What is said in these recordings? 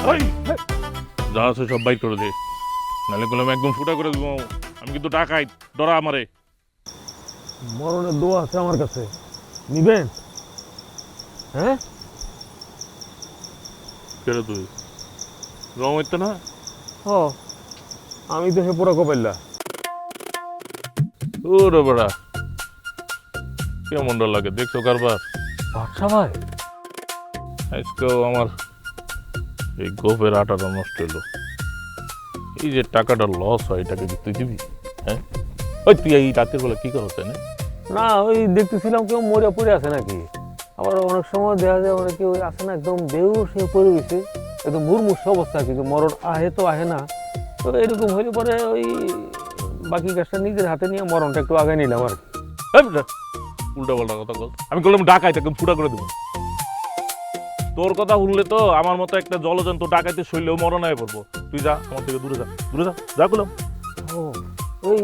ওই যা আছে সব বাইর করে দে, নাহলে বললাম একদম ফুটা করে দেবো। আমি কিন্তু টাকাই ডরা আমারে। মরণের দোয়া আছে আমার কাছে, নিবেন? হ্যাঁ, কেড়ে তুই রং হইতে না। ও আমি তো সে পুরা কপাইল্লা। ওরে বড়া কেমন ডর লাগে দেখছো কারবার। বাদশা ভাই, আজকেও আমার এই গোপের আটাটা নষ্ট হলো। এই যে টাকাটা লস হয় এটাকে কি তুই দিবি? হ্যাঁ ওই তুই এই রাতের বেলা কি করো তাই না? না ওই দেখতেছিলাম কেউ মরিয়া পড়ে আছে নাকি। আবার অনেক সময় দেখা যায় অনেকে ওই আছে না একদম বেহুশ হয়ে পড়ে গেছে, একদম মুরমুষ অবস্থা, কিন্তু মরণ আহে তো আহে না। তো এরকম হইলে পরে ওই বাকি কাজটা নিজের হাতে নিয়ে মরণটা একটু আগে নিলাম আর কি। উল্টা পাল্টা কথা বল। আমি বললাম ডাকাইতে একদম ফুটা করে দেবো। তোর কথা শুনলে তো আমার মতো একটা জলজন্ত ডাকাইতে শৈলেও মরণ হয়ে পড়বো। তুই যা আমার থেকে দূরে যা, দূরে যা, যা করলাম। ও ওই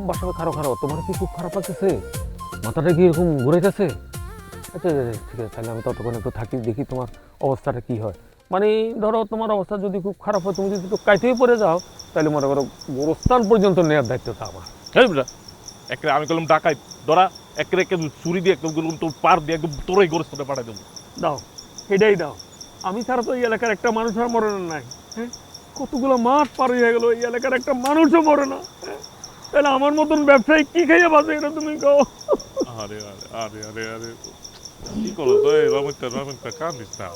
বাসা খারো খারো, তোমার কি খুব খারাপ লাগতেছে? মাথাটা কি এরকম ঘুরাইতেছে? আচ্ছা ঠিক আছে, তাহলে আমি ততক্ষণ একটু থাকি, দেখি তোমার অবস্থাটা কি হয়। মানে ধরো তোমার অবস্থা যদি খুব খারাপ হয়, তুমি যদি একটু কাইতেই পড়ে যাও, তাহলে মনে করো গোরস্থান পর্যন্ত নেওয়ার দায়িত্বটা আমার। হ্যাঁ বুঝা একটা আমি করলাম ডাকাই ধরা একে একে ছুরি দিয়ে একদম গেলাম তোর পার দিয়ে একদম তোরই গোরস্থানে পাঠাই দেবো। দাও, এটাই দাও। আমি ছাড়া তো এই এলাকার একটা মানুষ আর মরে না নাই। হ্যাঁ, কতগুলো মাস পার হয়ে গেল, এই এলাকার একটা মানুষও মরে না। হ্যাঁ, তাহলে আমার মতন ব্যবসায়ী কি খাইয়ে বাঁচে, এটা তুমি কও। আরে আরে আরে আরে আরে কি করো তো এই রমিতা কান্দিস না।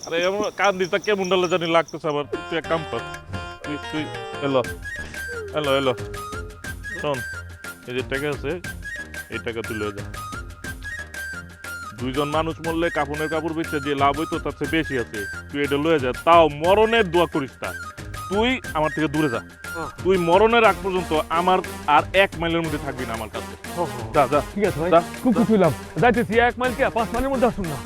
আরে এমন কান্দিস না কেমন ডালে জানি লাগতেছে আবার। তুই এক কাম কর, তুই এলো এলো এলো শোন, এই যে টাকা আছে এই টাকা তুই লয়ে যা। দুইজন মানুষ মরলে কাপড়ের কাপড় বেচে দিয়ে লাভ হইতো তার চেয়ে বেশি আছে। তুই এটা লয়ে যা, তাও মরণের দোয়া করিস না। তুই আমার থেকে দূরে যা। তুই মরণের আগ পর্যন্ত আমার আর 1 মাইলের মধ্যে থাকবি না আমার কাছে। যা যা ঠিক আছে ভাই, যা, খুব খুশি হলাম। যাইতেছি 1 মাইল কে 5 মাইলের মধ্যে আসুন না।